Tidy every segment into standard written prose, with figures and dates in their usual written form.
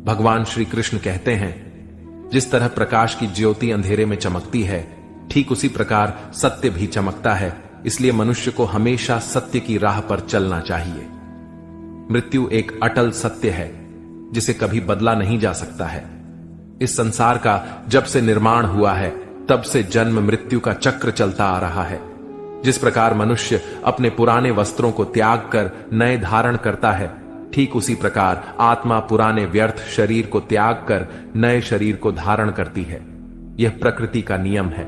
भगवान श्री कृष्ण कहते हैं, जिस तरह प्रकाश की ज्योति अंधेरे में चमकती है, ठीक उसी प्रकार सत्य भी चमकता है। इसलिए मनुष्य को हमेशा सत्य की राह पर चलना चाहिए। मृत्यु एक अटल सत्य है जिसे कभी बदला नहीं जा सकता है। इस संसार का जब से निर्माण हुआ है तब से जन्म मृत्यु का चक्र चलता आ रहा है। जिस प्रकार मनुष्य अपने पुराने वस्त्रों को त्याग कर नए धारण करता है, ठीक उसी प्रकार आत्मा पुराने व्यर्थ शरीर को त्याग कर नए शरीर को धारण करती है। यह प्रकृति का नियम है।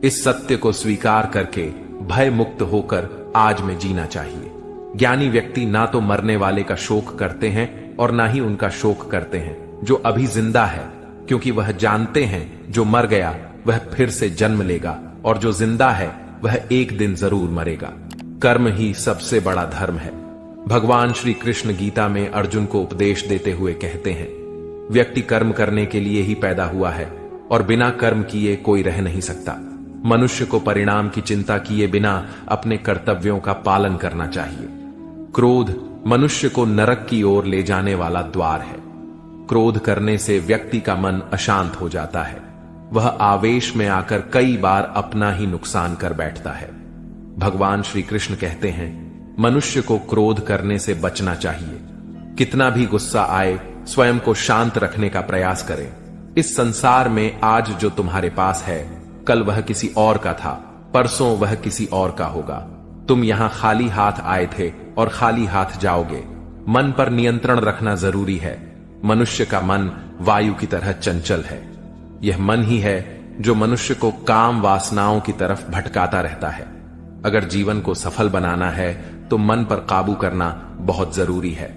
इस सत्य को स्वीकार करके भय मुक्त होकर आज में जीना चाहिए। ज्ञानी व्यक्ति ना तो मरने वाले का शोक करते हैं और ना ही उनका शोक करते हैं जो अभी जिंदा है, क्योंकि वह जानते हैं जो मर गया वह फिर से जन्म लेगा और जो जिंदा है वह एक दिन जरूर मरेगा। कर्म ही सबसे बड़ा धर्म है। भगवान श्री कृष्ण गीता में अर्जुन को उपदेश देते हुए कहते हैं, व्यक्ति कर्म करने के लिए ही पैदा हुआ है और बिना कर्म किए कोई रह नहीं सकता। मनुष्य को परिणाम की चिंता किए बिना अपने कर्तव्यों का पालन करना चाहिए। क्रोध मनुष्य को नरक की ओर ले जाने वाला द्वार है। क्रोध करने से व्यक्ति का मन अशांत हो जाता है। वह आवेश में आकर कई बार अपना ही नुकसान कर बैठता है। भगवान श्री कृष्ण कहते हैं, मनुष्य को क्रोध करने से बचना चाहिए। कितना भी गुस्सा आए, स्वयं को शांत रखने का प्रयास करें। इस संसार में आज जो तुम्हारे पास है, कल वह किसी और का था, परसों वह किसी और का होगा। तुम यहां खाली हाथ आए थे और खाली हाथ जाओगे। मन पर नियंत्रण रखना जरूरी है। मनुष्य का मन वायु की तरह चंचल है। यह मन ही है जो मनुष्य को काम वासनाओं की तरफ भटकाता रहता है। अगर जीवन को सफल बनाना है तो मन पर काबू करना बहुत जरूरी है।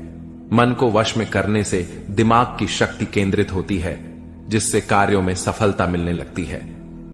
मन को वश में करने से दिमाग की शक्ति केंद्रित होती है, जिससे कार्यों में सफलता मिलने लगती है।